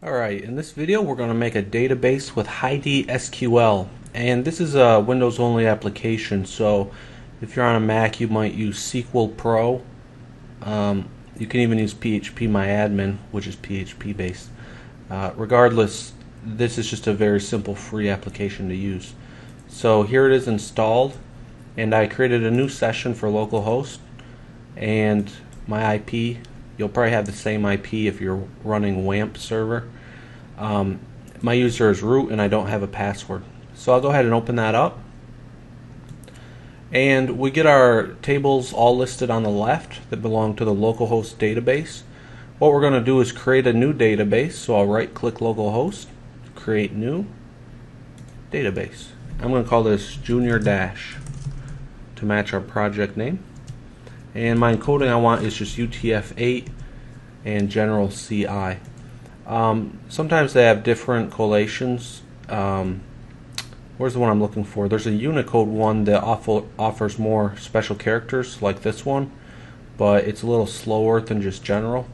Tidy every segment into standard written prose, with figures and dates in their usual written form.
Alright, in this video we're going to make a database with HeidiSQL, and this is a Windows only application, so if you're on a Mac you might use SQL Pro. You can even use PHP which is PHP based. Regardless, this is just a very simple free application to use. So here it is installed, and I created a new session for localhost, and my IP, you'll probably have the same IP if you're running WAMP server. My user is root and I don't have a password. So I'll go ahead and open that up. And we get our tables all listed on the left that belong to the localhost database. What we're going to do is create a new database. So I'll right click localhost, create new database. I'm going to call this Junior Dash to match our project name. And my encoding I want is just UTF-8 and general CI. Sometimes they have different collations. Where's the one I'm looking for? There's a Unicode one that offers more special characters like this one, but it's a little slower than just general.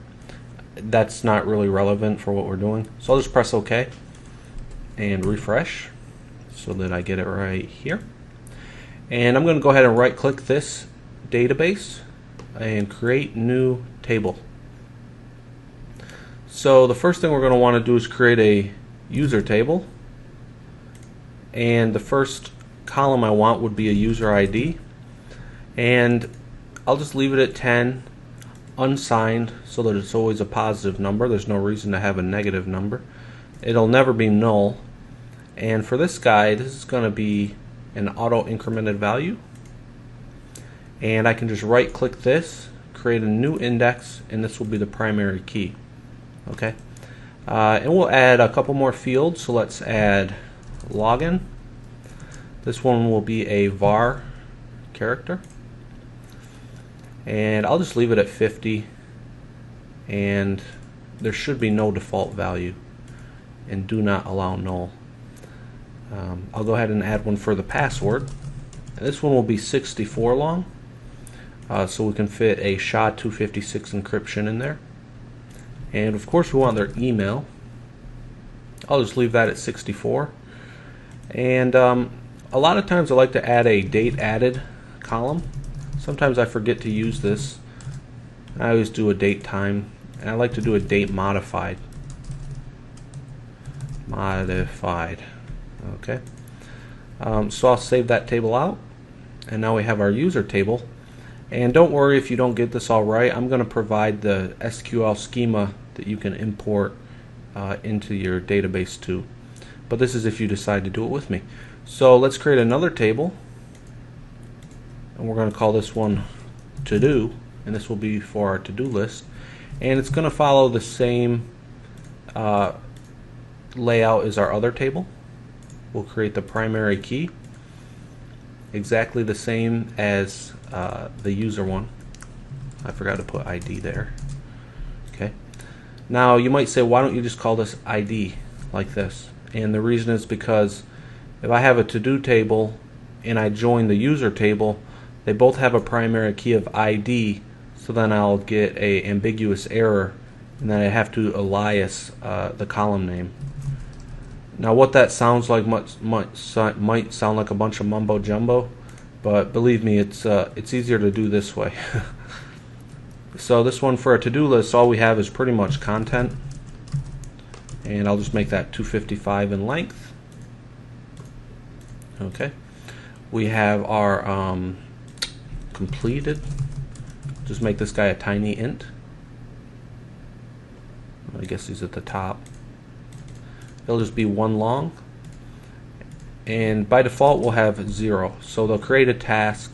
That's not really relevant for what we're doing. So I'll just press OK and refresh so that I get it right here. And I'm going to go ahead and right click this database and create new table. So the first thing we're going to want to do is create a user table, and the first column I want would be a user ID, and I'll just leave it at 10 unsigned so that it's always a positive number. There's no reason to have a negative number. It'll never be null. And for this guy, this is going to be an auto incremented value, and I can just right click this, create a new index, and this will be the primary key. Okay, and we'll add a couple more fields. So let's add login. This one will be a var character, and I'll just leave it at 50, and there should be no default value, and do not allow null. I'll go ahead and add one for the password, and this one will be 64 long, so we can fit a SHA-256 encryption in there. And of course we want their email. I'll just leave that at 64. And a lot of times I like to add a date added column. Sometimes I forget to use this. I always do a date time, and I like to do a date modified. Okay. So I'll save that table out, and now we have our user table. And don't worry if you don't get this all right. I'm going to provide the SQL schema that you can import into your database too. But this is if you decide to do it with me. So let's create another table, and we're going to call this one to do, and this will be for our to-do list. And it's going to follow the same layout as our other table. We'll create the primary key, exactly the same as the user one. I forgot to put ID there. Okay. Now you might say, why don't you just call this ID like this? And the reason is because if I have a to-do table and I join the user table, they both have a primary key of ID, so then I'll get a ambiguous error, and then I have to alias the column name. Now what that sounds like might sound like a bunch of mumbo jumbo, but believe me, it's easier to do this way. So this one for a to-do list, all we have is pretty much content, and I'll just make that 255 in length. Okay, we have our completed. Just make this guy a tiny int. I guess he's at the top. It'll just be one long, and by default we'll have 0. So they'll create a task,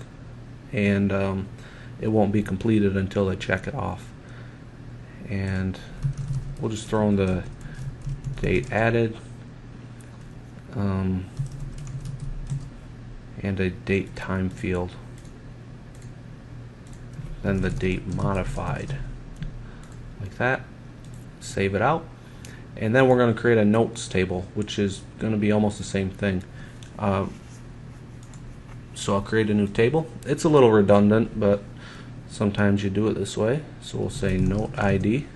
and it won't be completed until they check it off. And we'll just throw in the date added, and a date time field, then the date modified, like that. Save it out. And then we're going to create a notes table, which is going to be almost the same thing. So I'll create a new table. It's a little redundant, but sometimes you do it this way. So we'll say note ID,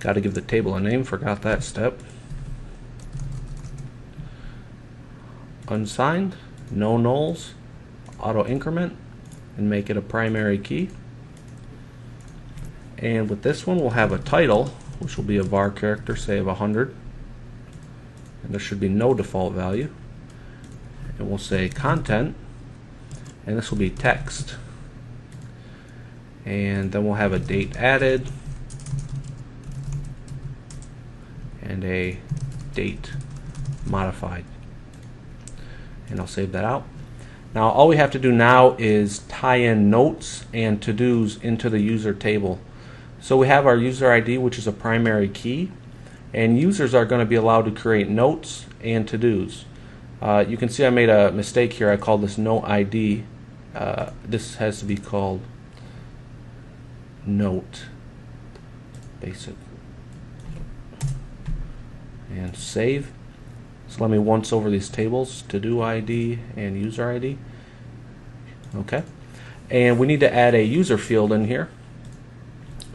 Got to give the table a name, forgot that step. Unsigned, no nulls, auto increment, and make it a primary key. And with this one we'll have a title, which will be a var character, say of 100, and there should be no default value. And we'll say content, and this will be text. And then we'll have a date added and a date modified. And I'll save that out. Now all we have to do now is tie in notes and to-dos into the user table. So we have our user ID, which is a primary key, and users are going to be allowed to create notes and to-dos. You can see I made a mistake here. I called this no ID. This has to be called note basic, and save. So let me once over these tables, to-do ID and user ID. Okay, and we need to add a user field in here,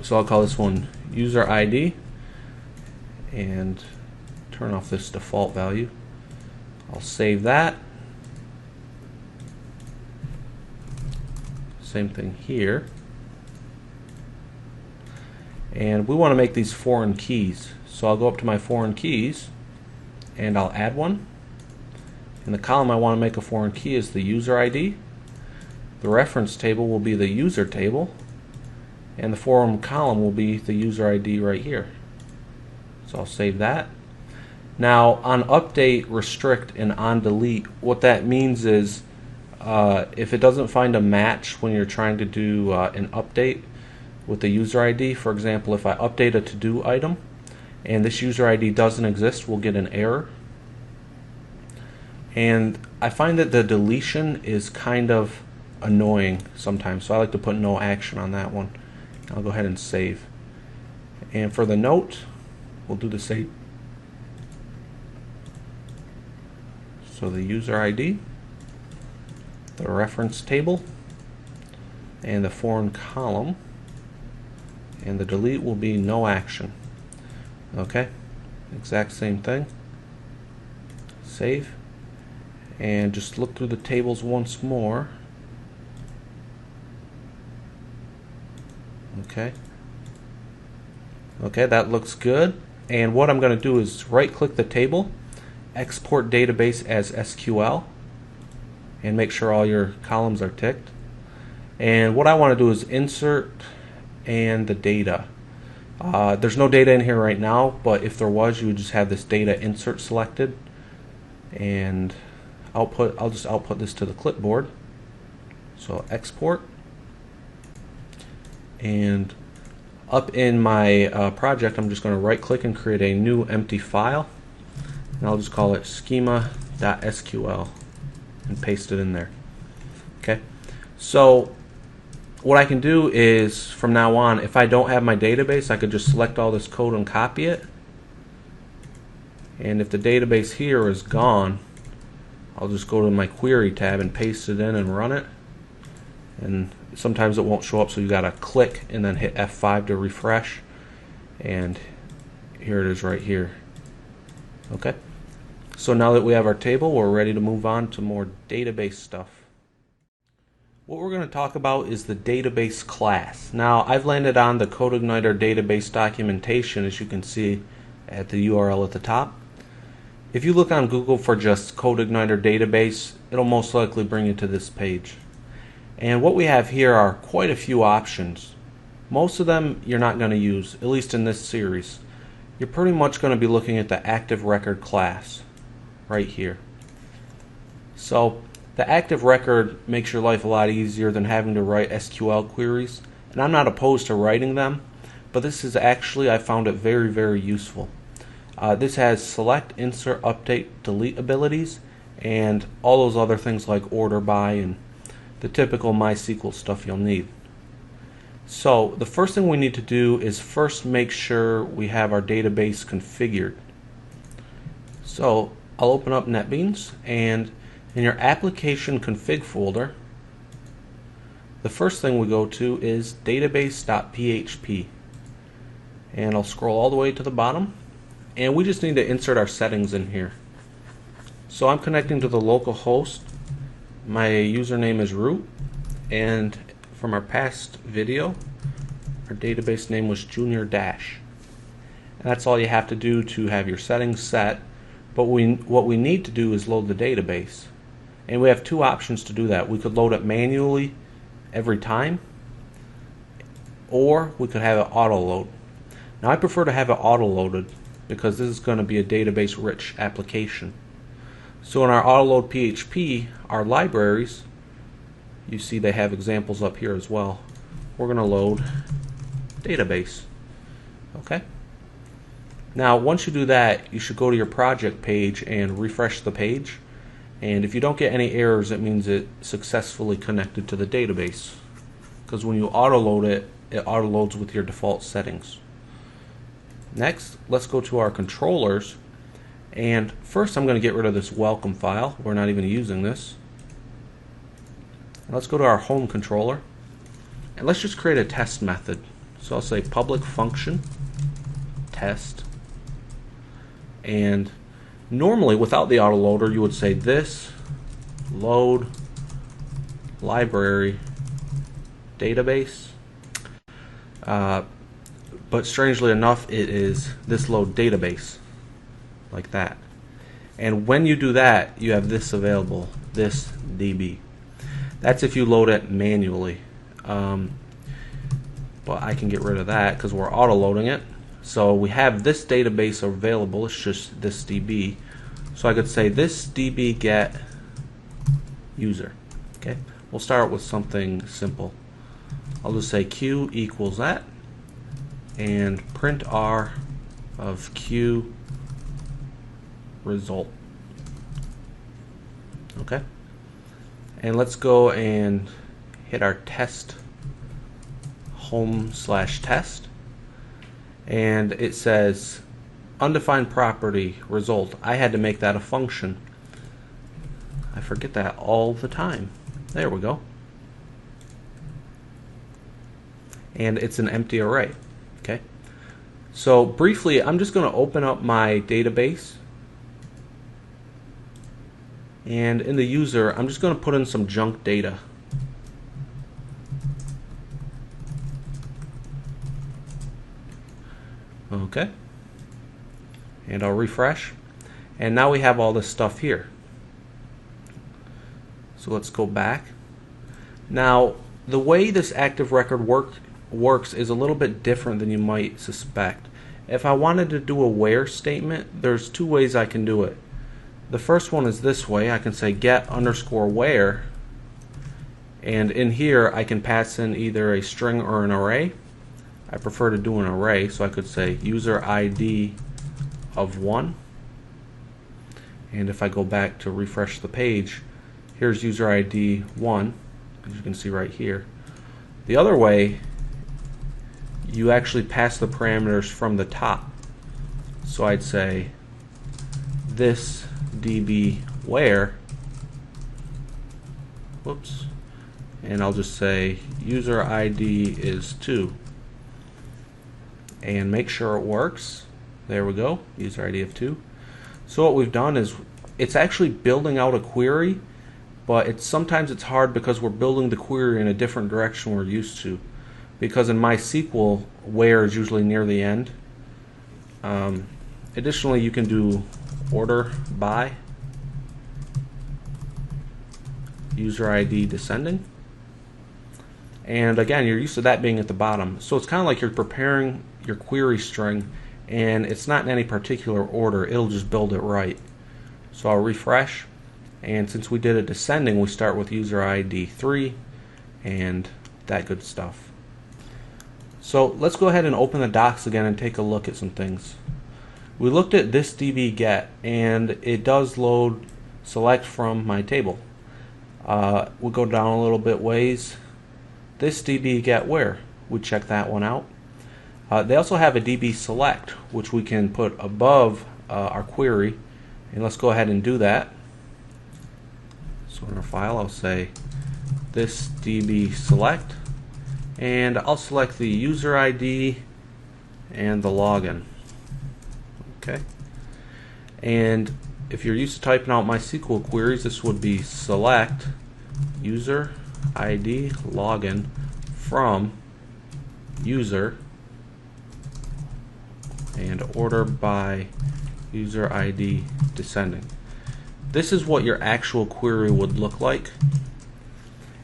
so I'll call this one user ID and turn off this default value. I'll save that. Same thing here. And we want to make these foreign keys, so I'll go up to my foreign keys and I'll add one. In the column I want to make a foreign key is the user ID. The reference table will be the user table, and the foreign column will be the user ID right here. So I'll save that. Now on update, restrict, and on delete, what that means is if it doesn't find a match when you're trying to do an update with the user ID, for example, if I update a to-do item and this user ID doesn't exist, we'll get an error. And I find that the deletion is kind of annoying sometimes, so I like to put no action on that one. I'll go ahead and save. And for the note, we'll do the same. So the user ID, the reference table, and the foreign column, and the delete will be no action. Okay, exact same thing. Save, and just look through the tables once more. Okay, that looks good. And what I'm going to do is right click the table, export database as SQL, and make sure all your columns are ticked. And what I want to do is insert and the data. There's no data in here right now, but if there was, you would just have this data insert selected, and I'll just output this to the clipboard. So export, and up in my project I'm just going to right click and create a new empty file, and I'll just call it schema.sql and paste it in there. Okay, so what I can do is from now on, if I don't have my database, I could just select all this code and copy it, and if the database here is gone, I'll just go to my query tab and paste it in and run it. And sometimes it won't show up, so you gotta click and then hit F5 to refresh, and here it is right here. Okay, so now that we have our table, we're ready to move on to more database stuff. What we're going to talk about is the database class. Now I've landed on the Codeigniter database documentation, as you can see at the URL at the top. If you look on Google for just Codeigniter database, it'll most likely bring you to this page. And what we have here are quite a few options. Most of them you're not going to use, at least in this series. You're pretty much going to be looking at the active record class right here. So the active record makes your life a lot easier than having to write SQL queries, and I'm not opposed to writing them, but this is actually, I found it very, very useful. This has select, insert, update, delete abilities, and all those other things like order by and the typical MySql stuff you'll need. So the first thing we need to do is first make sure we have our database configured. So I'll open up NetBeans, and in your application config folder, the first thing we go to is database.php. And I'll scroll all the way to the bottom, and we just need to insert our settings in here. So I'm connecting to the local host. My username is root, and from our past video, our database name was junior dash. And that's all you have to do to have your settings set. But what we need to do is load the database. And we have two options to do that. We could load it manually every time, or we could have it auto load. Now I prefer to have it auto loaded because this is going to be a database rich application. So in our auto load PHP, our libraries, you see they have examples up here as well. We're going to load database. Okay? Now once you do that, you should go to your project page and refresh the page. And if you don't get any errors, it means it successfully connected to the database. Because when you auto load it, it auto loads with your default settings. Next, let's go to our controllers. And first I'm going to get rid of this welcome file. We're not even using this. Let's go to our home controller. And let's just create a test method. So I'll say public function test. And normally without the autoloader you would say this load library database. But strangely enough, it is this load database, like that. And when you do that, you have this available, this DB. That's if you load it manually. But I can get rid of that because we're auto loading it. So we have this database available. It's just this DB. So I could say this DB get user. Okay. We'll start with something simple. I'll just say Q equals that, and print R of Q result. Okay. And let's go and hit our test home/test, and it says undefined property result. I had to make that a function. I forget that all the time. There we go. And it's an empty array. Okay. So briefly, I'm just going to open up my database, and in the user I'm just going to put in some junk data. Okay. And I'll refresh, and now we have all this stuff here. So let's go back. Now the way this active record works is a little bit different than you might suspect. If I wanted to do a where statement, there's two ways I can do it. The first one is this way. I can say get underscore where, and in here I can pass in either a string or an array. I prefer to do an array, so I could say user ID of 1, and if I go back to refresh the page, here's user ID 1, as you can see right here. The other way, you actually pass the parameters from the top. So I'd say this DB where, whoops, and I'll just say user ID is 2, and make sure it works. There we go, user ID of 2. So what we've done is it's actually building out a query, but sometimes it's hard because we're building the query in a different direction we're used to. Because in MySql, where is usually near the end. Additionally, you can do order by user ID descending. And again, you're used to that being at the bottom. So it's kind of like you're preparing your query string, and it's not in any particular order. It'll just build it right. So I'll refresh, and since we did a descending, we start with user ID 3 and that good stuff. So let's go ahead and open the docs again and take a look at some things. We looked at this DB get, and it does load select from my table. We'll go down a little bit ways. This DB get where, we check that one out. They also have a DB select, which we can put above our query, and let's go ahead and do that. So in our file, I'll say this DB select, and I'll select the user ID and the login. Okay. And if you're used to typing out MySQL queries, this would be select user ID login from user and order by user ID descending. This is what your actual query would look like.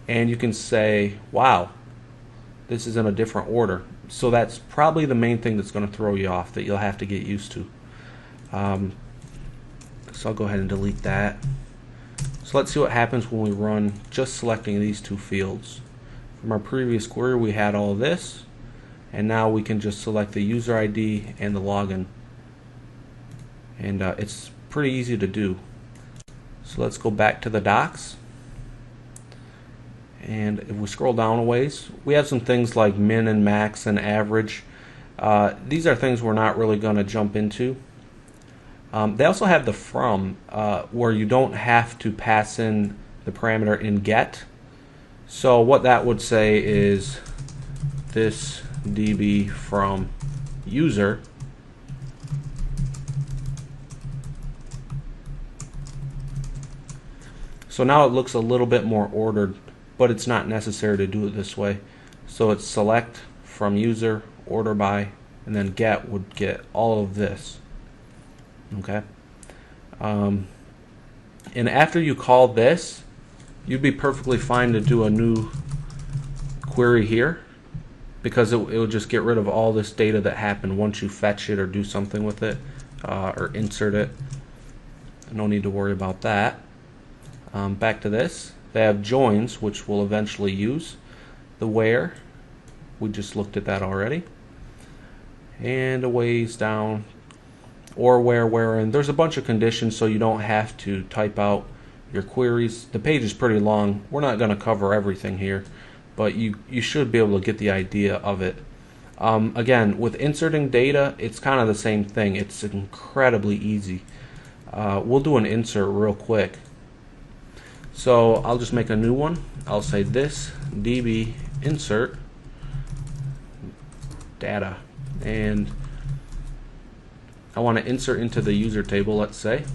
And you can say, wow, this is in a different order. So that's probably the main thing that's going to throw you off, that you'll have to get used to. So I'll go ahead and delete that. So let's see what happens when we run just selecting these two fields. From our previous query we had all this, and now we can just select the user ID and the login. And it's pretty easy to do. So let's go back to the docs. And if we scroll down a ways, we have some things like min and max and average. These are things we're not really going to jump into. They also have the from, where you don't have to pass in the parameter in get. So what that would say is this db from user So now it looks a little bit more ordered, but it's not necessary to do it this way. So it's select from user, order by, and then get would get all of this. Okay. And after you call this, you'd be perfectly fine to do a new query here, because it will just get rid of all this data that happened once you fetch it or do something with it, or insert it. No need to worry about that. Back to this, they have joins, which we'll eventually use. The where, we just looked at that already. And a ways down, or where, and there's a bunch of conditions, so you don't have to type out your queries. The page is pretty long. We're not going to cover everything here, but you should be able to get the idea of it. Again, with inserting data, it's kind of the same thing. It's incredibly easy. We'll do an insert real quick. So I'll just make a new one. I'll say this db insert data, and I want to insert into the user table, let's say.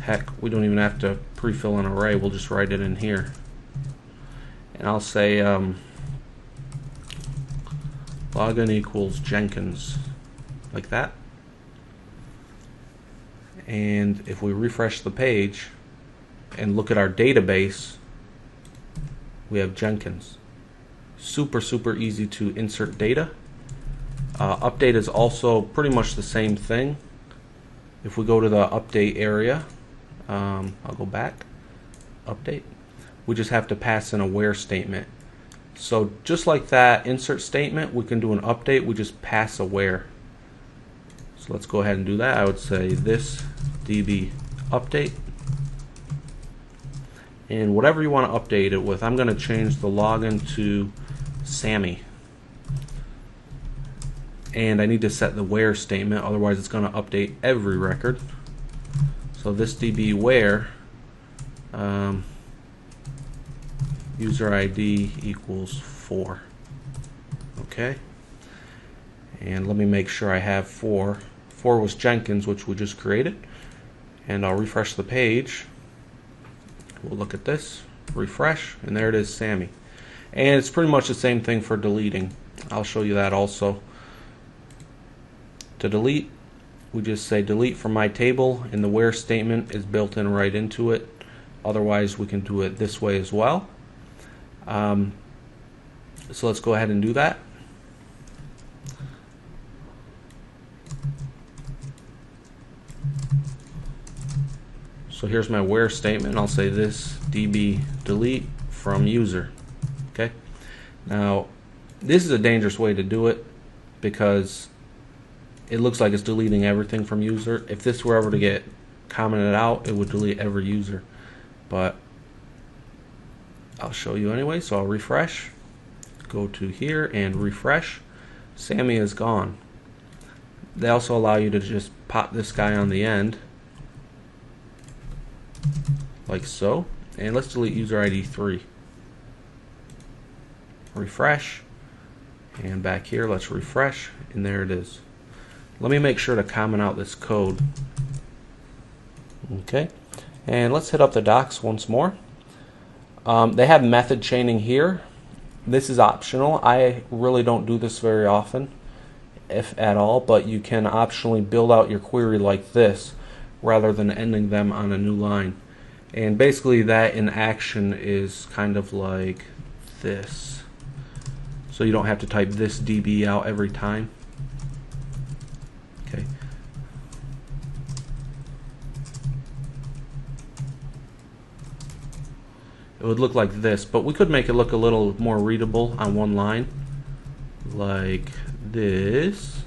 Heck, we don't even have to pre-fill an array, we'll just write it in here. And I'll say login equals Jenkins, like that. And if we refresh the page and look at our database, we have Jenkins. Super easy to insert data. Update is also pretty much the same thing. If we go to the update area, I'll go back, update, we just have to pass in a where statement. So just like that insert statement, we can do an update, we just pass a where. So let's go ahead and do that. I would say this db update, and whatever you want to update it with. I'm going to change the login to Sammy, and I need to set the where statement, otherwise it's going to update every record. So this db where user ID equals 4. Okay, and let me make sure I have 4. 4 was Jenkins, which we just created, and I'll refresh the page. We'll look at this, refresh, and there it is, Sammy. And it's pretty much the same thing for deleting. I'll show you that also. To delete, we just say delete from my table, and the where statement is built in right into it. Otherwise, we can do it this way as well. So let's go ahead and do that. So here's my where statement. I'll say this db delete from user. Okay. Now this is a dangerous way to do it, because it looks like it's deleting everything from user. If this were ever to get commented out, it would delete every user. But I'll show you anyway. So I'll refresh, go to here and refresh. Sammy is gone. They also allow you to just pop this guy on the end, like so, and let's delete user ID 3. Refresh, And back here, let's refresh, and there it is. Let me make sure to comment out this code. Okay, and let's hit up the docs once more. They have method chaining here. This is optional. I really don't do this very often, if at all, but you can optionally build out your query like this rather than ending them on a new line. And basically that in action is kind of like this. So you don't have to type this DB out every time. Okay. It would look like this, but we could make it look a little more readable on one line, like this.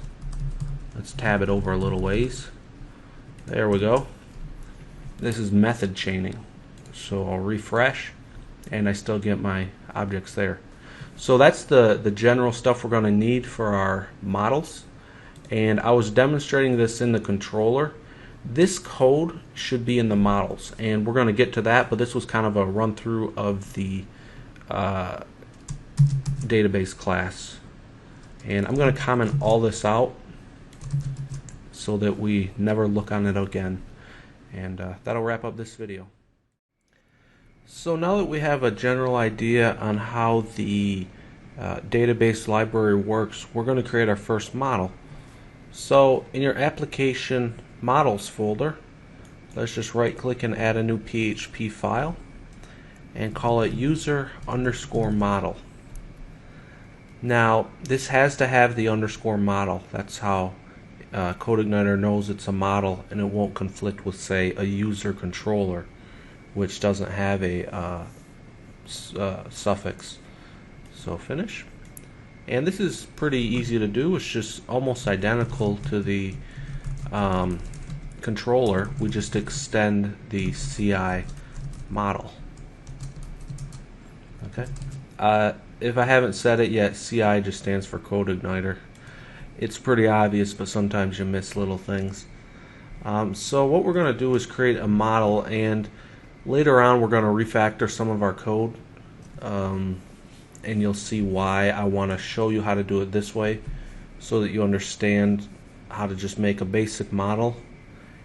Let's tab it over a little ways. There we go. This is method chaining. So I'll refresh, and I still get my objects there. So that's the general stuff we're going to need for our models. And I was demonstrating this in the controller. This code should be in the models, and we're going to get to that, but this was kind of a run through of the database class. And I'm going to comment all this out so that we never look on it again. And that'll wrap up this video. So now that we have a general idea on how the database library works, we're going to create our first model. So in your application models folder, let's just right click and add a new PHP file and call it user_model. Now this has to have the underscore model. That's how Codeigniter knows it's a model, and it won't conflict with, say, a user controller, which doesn't have a suffix. So finish. And this is pretty easy to do. It's just almost identical to the controller. We just extend the CI model. Okay. If I haven't said it yet, CI just stands for Codeigniter. It's pretty obvious, but sometimes you miss little things. So what we're going to do is create a model, and later on we're going to refactor some of our code, and you'll see why I want to show you how to do it this way, so that you understand how to just make a basic model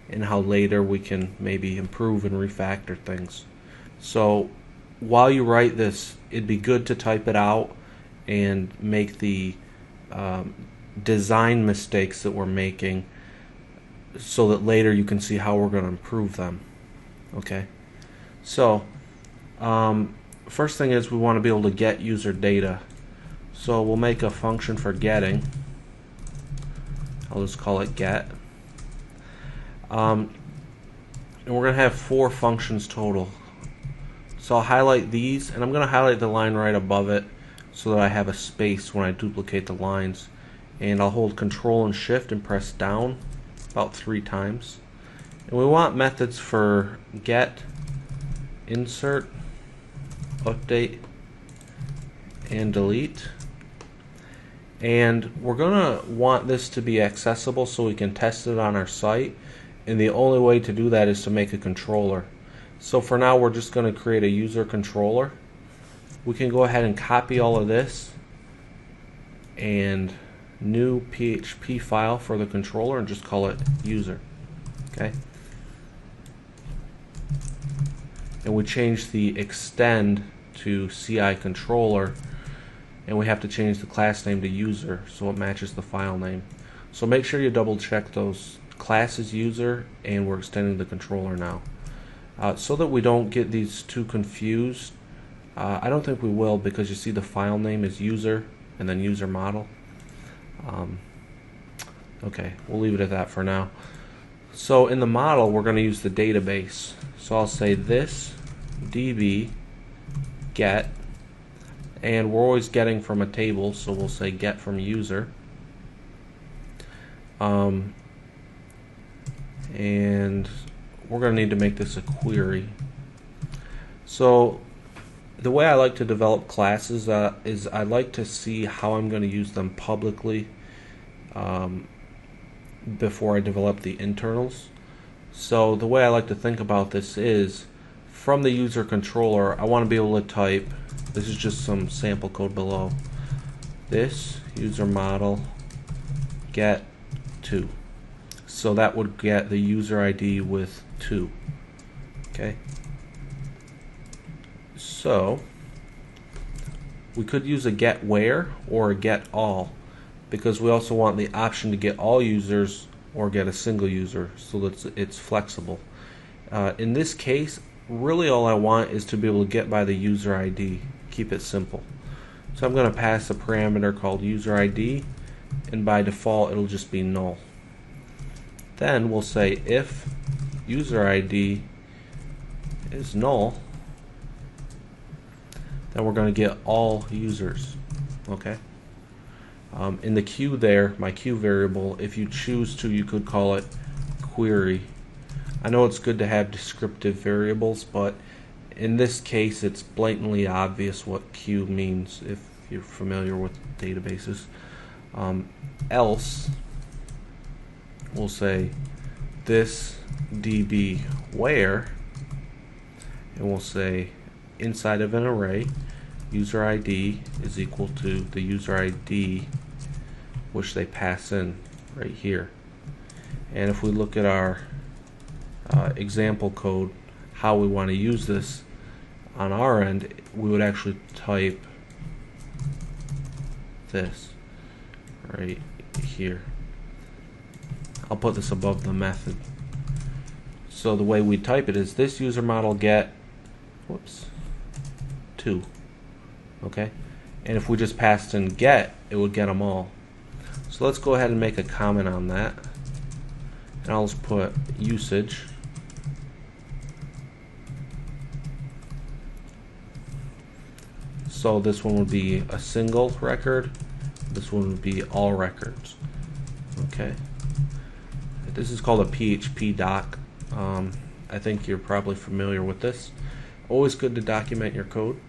and how later we can maybe improve and refactor things. So while you write this, it'd be good to type it out and make the design mistakes that we're making, so that later you can see how we're going to improve them. Okay, so first thing is we want to be able to get user data. So we'll make a function for getting. I'll just call it get. And we're going to have 4 functions total. So I'll highlight these, and I'm going to highlight the line right above it so that I have a space when I duplicate the lines. And I'll hold Control and Shift and press down about 3 times. And we want methods for get, insert, update, and delete. And we're going to want this to be accessible so we can test it on our site. And the only way to do that is to make a controller. So for now we're just going to create a user controller. We can go ahead and copy all of this and new PHP file for the controller and just call it user. Okay. And we change the extend to CI controller, and we have to change the class name to user so it matches the file name. So make sure you double check those. Class is user, and we're extending the controller now. So that we don't get these two confused, I don't think we will, because you see the file name is user and then user model. Okay, we'll leave it at that for now. So in the model we're going to use the database. So I'll say this db get, and we're always getting from a table, so we'll say get from user. And we're going to need to make this a query. So the way I like to develop classes is I like to see how I'm going to use them publicly before I develop the internals. So the way I like to think about this is, from the user controller I want to be able to type, this is just some sample code below, this user model get 2. So that would get the user ID with 2. Okay. So we could use a get where or a get all, because we also want the option to get all users or get a single user, so that it's flexible. In this case, really all I want is to be able to get by the user ID. Keep it simple. So I'm going to pass a parameter called user ID, and by default it'll just be null. Then we'll say if user ID is null, then we're going to get all users. Okay. In the queue there, my queue variable, if you choose to, you could call it query. I know it's good to have descriptive variables, but in this case it's blatantly obvious what queue means if you're familiar with databases. Else we'll say this db where, and we'll say inside of an array user ID is equal to the user ID which they pass in right here. And if we look at our example code, how we want to use this on our end, we would actually type this right here. I'll put this above the method. So the way we type it is this user model get 2. Okay, and if we just passed in get, it would get them all. So let's go ahead and make a comment on that, and I'll just put usage so this one would be a single record, this one would be all records. Okay, this is called a PHP doc. I think you're probably familiar with this. Always good to document your code.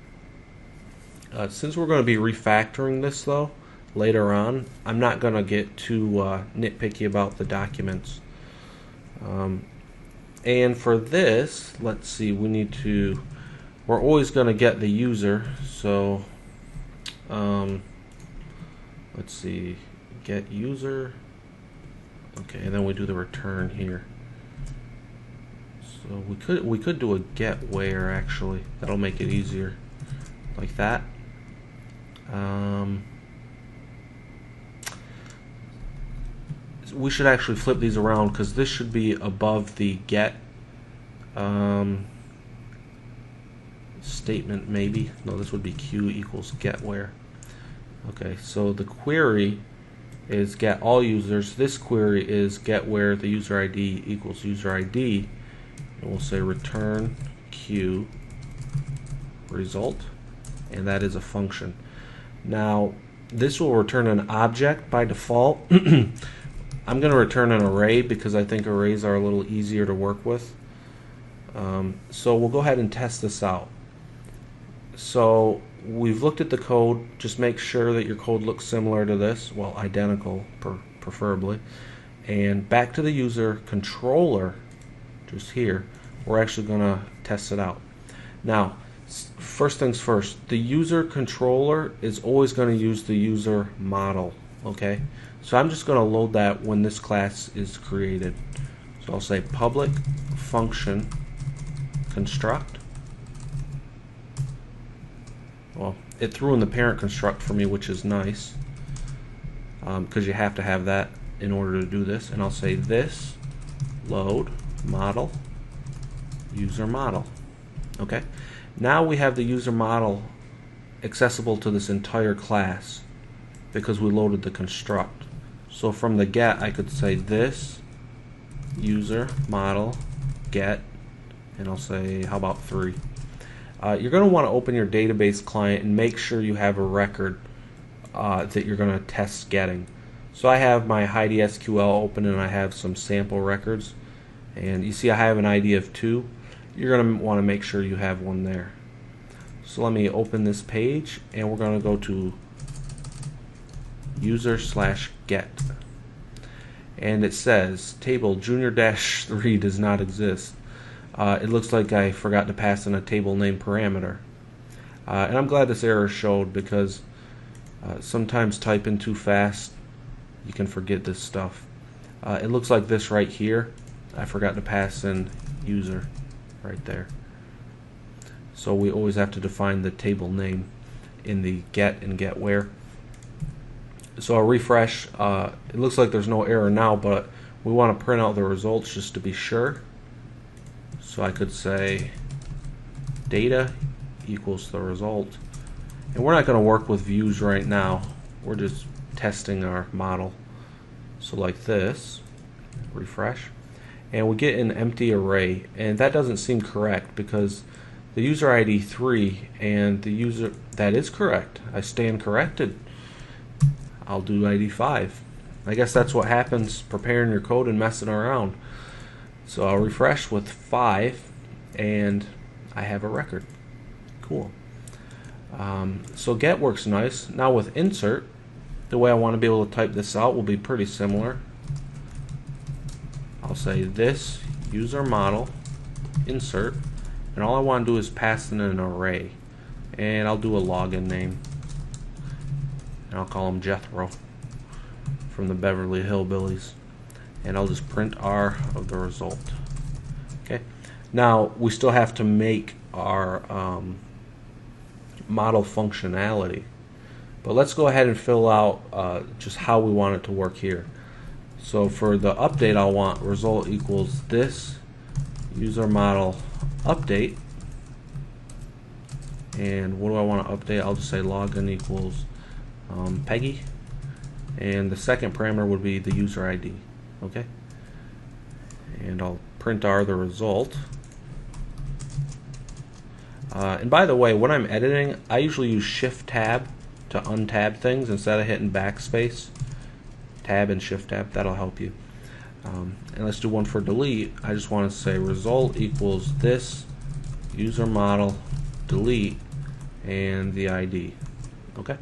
Since we're going to be refactoring this though later on, I'm not going to get too nitpicky about the documents. And for this, let's see, we're always going to get the user, so let's see, get user. Okay, and then we do the return here. So we could do a get where, actually. That'll make it easier, like that. We should actually flip these around, because this should be above the get statement, maybe. No, this would be q equals get where. Okay, so the query is get all users. This query is get where the user ID equals user ID, and we'll say return q result, and that is a function. Now this will return an object by default. I'm going to return an array because I think arrays are a little easier to work with. So we'll go ahead and test this out. So we've looked at the code. Just make sure that your code looks similar to this, well, identical preferably. And back to the user controller, just here, we're actually going to test it out. Now, first things first, the user controller is always going to use the user model. Okay, so I'm just going to load that when this class is created. So I'll say public function construct. Well, it threw in the parent construct for me, which is nice, because you have to have that in order to do this. And I'll say this load model user model. Okay, now we have the user model accessible to this entire class because we loaded the construct. So from the get, I could say this user model get, and I'll say, how about 3? You're going to want to open your database client and make sure you have a record that you're going to test getting. So I have my HeidiSQL open, and I have some sample records, and you see I have an ID of 2. You're going to want to make sure you have one there. So let me open this page, and we're going to go to user/get, and it says table junior-3 does not exist. It looks like I forgot to pass in a table name parameter, and I'm glad this error showed, because Sometimes typing too fast, you can forget this stuff. It looks like this right here. I forgot to pass in user right there. So we always have to define the table name in the get and get where. So I'll refresh. It looks like there's no error now, but we want to print out the results just to be sure. So I could say data equals the result. And we're not going to work with views right now. We're just testing our model. So like this, refresh, and we get an empty array, and that doesn't seem correct because the user ID 3 and the user, that is correct. I stand corrected. I'll do ID 5. I guess that's what happens preparing your code and messing around. So I'll refresh with 5 and I have a record. Cool. So get works nice. Now with insert, the way I want to be able to type this out will be pretty similar. I'll say this user model insert, and all I want to do is pass in an array, and I'll do a login name, and I'll call him Jethro from the Beverly Hillbillies, and I'll just print R of the result. Okay. Now we still have to make our model functionality, but let's go ahead and fill out just how we want it to work here. So for the update, I'll want result equals this user model update, and what do I want to update? I'll just say login equals Peggy, and the second parameter would be the user ID. Okay, and I'll print R the result. And by the way, when I'm editing, I usually use Shift Tab to untab things instead of hitting backspace. Tab and Shift Tab, that'll help you. And let's do one for delete. I just want to say result equals this user model delete and the ID. Okay,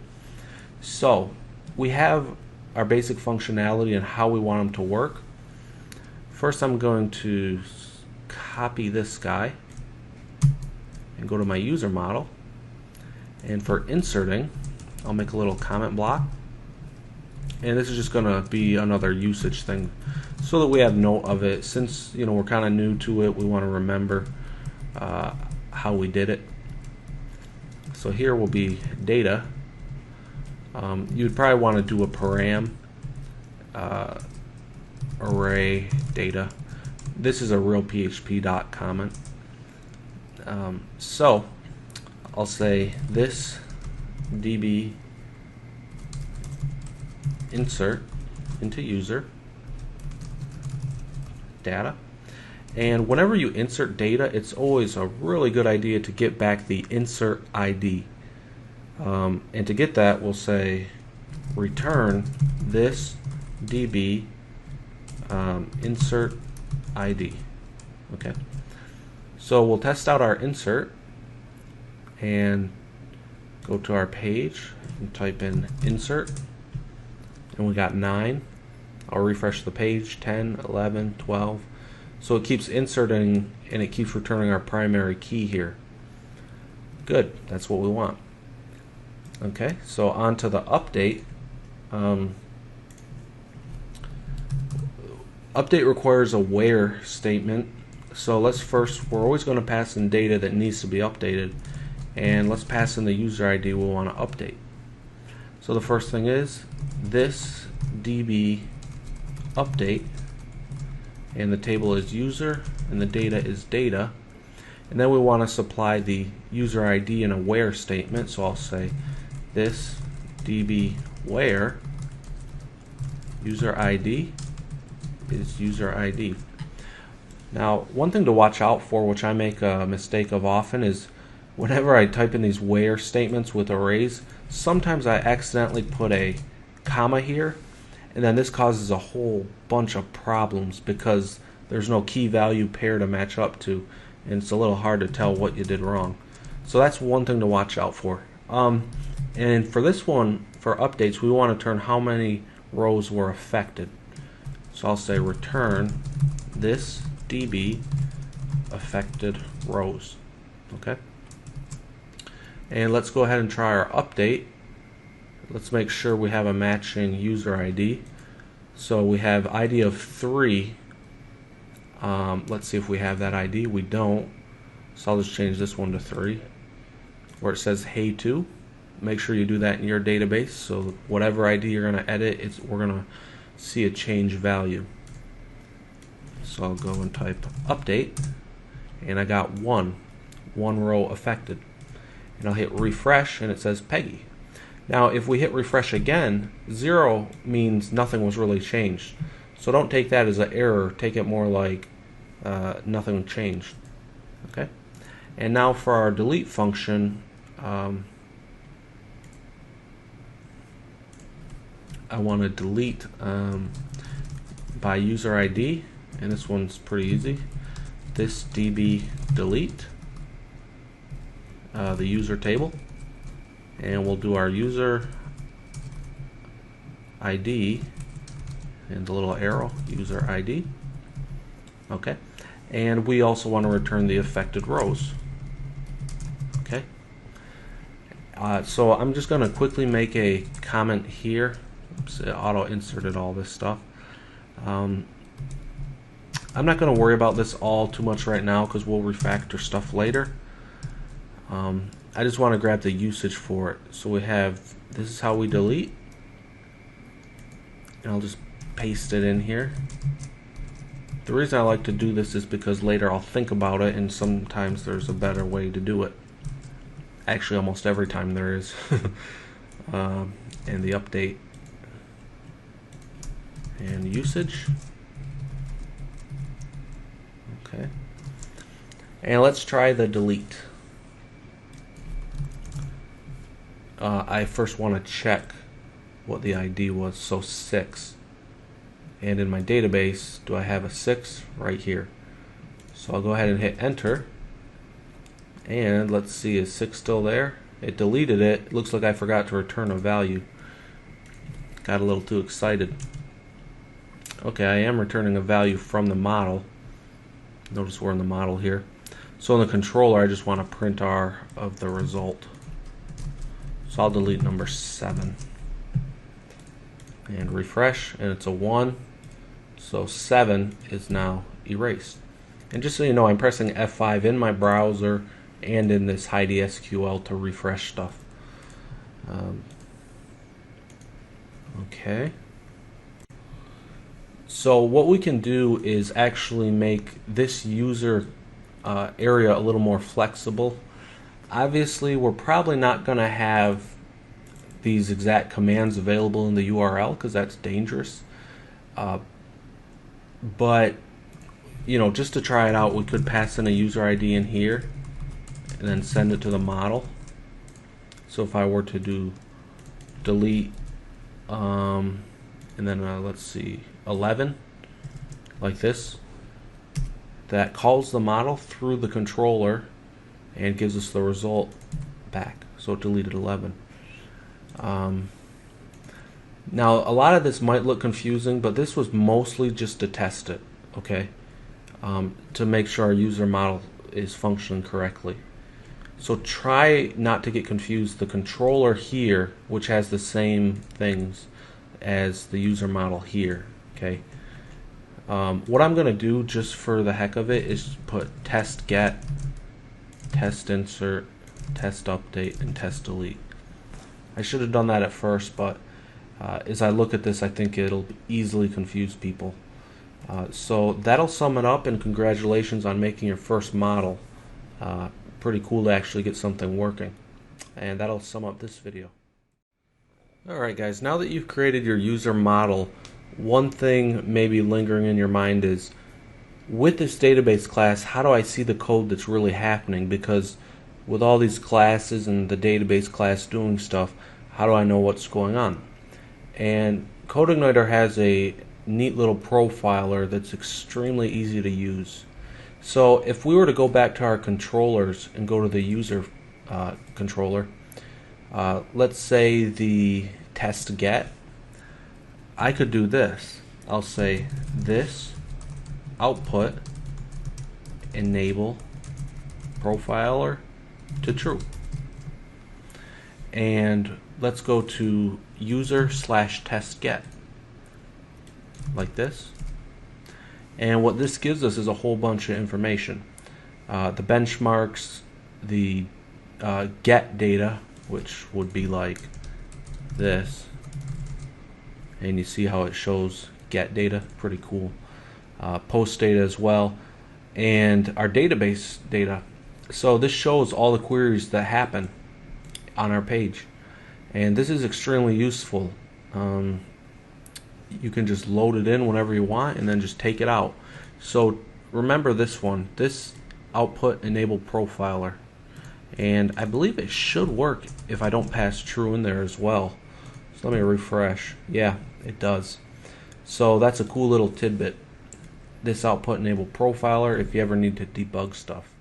so we have our basic functionality and how we want them to work. First, I'm going to copy this guy and go to my user model, and for inserting, I'll make a little comment block, and this is just going to be another usage thing so that we have note of it. Since we're kind of new to it, we want to remember how we did it. So here will be data. You'd probably want to do a param array data. This is a real PHP dot comment. So I'll say this db insert into user data, and whenever you insert data, it's always a really good idea to get back the insert ID, and to get that, we'll say return this db insert ID. Okay, so we'll test out our insert and go to our page and type in insert, and we got 9. I'll refresh the page, 10, 11, 12. So it keeps inserting and it keeps returning our primary key here. Good, that's what we want. Okay, so on to the update. Update requires a where statement. So we're always going to pass in data that needs to be updated, and let's pass in the user ID we want to update. So the first thing is this db update, and the table is user and the data is data, and then we want to supply the user ID in a where statement. So I'll say this db where user ID is user ID. Now, one thing to watch out for, which I make a mistake of often, is whenever I type in these where statements with arrays, sometimes I accidentally put a comma here, and then this causes a whole bunch of problems because there's no key value pair to match up to, and it's a little hard to tell what you did wrong. So that's one thing to watch out for. And for this one, for updates, we want to turn how many rows were affected. So I'll say return this db affected rows. Okay, and let's go ahead and try our update. let's make sure we have a matching user ID. So we have ID of 3. Let's see if we have that ID. We don't. So I'll just change this one to 3. Where it says hey2. Make sure you do that in your database. So whatever ID you're going to edit, we're going to see a change value. So I'll go and type update, and I got one row affected. And I'll hit refresh, and it says Peggy. Now if we hit refresh again, 0 means nothing was really changed. So don't take that as an error. Take it more like nothing changed. Okay. And now for our delete function, I want to delete by user ID, and this one's pretty easy. This db delete the user table, and we'll do our user ID and the little arrow, user ID. Okay, and we also want to return the affected rows. Okay, so I'm just going to quickly make a comment here. Oops, it auto inserted all this stuff. I'm not going to worry about this all too much right now because we'll refactor stuff later. I just want to grab the usage for it. So we have, this is how we delete, and I'll just paste it in here. The reason I like to do this is because later I'll think about it, and sometimes there's a better way to do it. Actually, almost every time there is. And the update and usage. Okay. And let's try the delete. I first want to check what the ID was, so 6. And in my database, do I have a 6? Right here. So I'll go ahead and hit enter. And let's see, is 6 still there? It deleted it. It looks like I forgot to return a value. Got a little too excited. Okay, I am returning a value from the model. Notice we're in the model here. So in the controller, I just want to print R of the result. So I'll delete number 7. And refresh, and it's a 1. So 7 is now erased. And just so you know, I'm pressing F5 in my browser and in this HeidiSQL to refresh stuff. Okay. So what we can do is actually make this user area a little more flexible. Obviously, we're probably not going to have these exact commands available in the URL because that's dangerous. But you know, just to try it out, we could pass in a user ID in here and then send it to the model. So if I were to do delete and then let's see, 11, like this, that calls the model through the controller and gives us the result back. So it deleted 11. Now a lot of this might look confusing, but this was mostly just to test it, okay, to make sure our user model is functioning correctly. So try not to get confused. The controller here, which has the same things as the user model here, okay. What I'm going to do just for the heck of it is put test get, test insert, test update, and test delete. I should have done that at first, but as I look at this, I think it'll easily confuse people. So that'll sum it up, and congratulations on making your first model. Pretty cool to actually get something working. And that'll sum up this video. Alright guys, now that you've created your user model, one thing maybe lingering in your mind is, with this database class, how do I see the code that's really happening? Because with all these classes and the database class doing stuff, how do I know what's going on? And Codeigniter has a neat little profiler that's extremely easy to use. So if we were to go back to our controllers and go to the user controller, let's say the test get, I could do this. I'll say this output enable profiler to true. And let's go to user/test_get like this. And what this gives us is a whole bunch of information. The benchmarks, the get data, which would be like this. And you see how it shows get data, pretty cool. Post data as well, and our database data. So this shows all the queries that happen on our page, and this is extremely useful. You can just load it in whenever you want and then just take it out. So remember this one, this output enable profiler, and I believe it should work if I don't pass true in there as well. So let me refresh. Yeah, it does. So that's a cool little tidbit, this output enable profiler, if you ever need to debug stuff.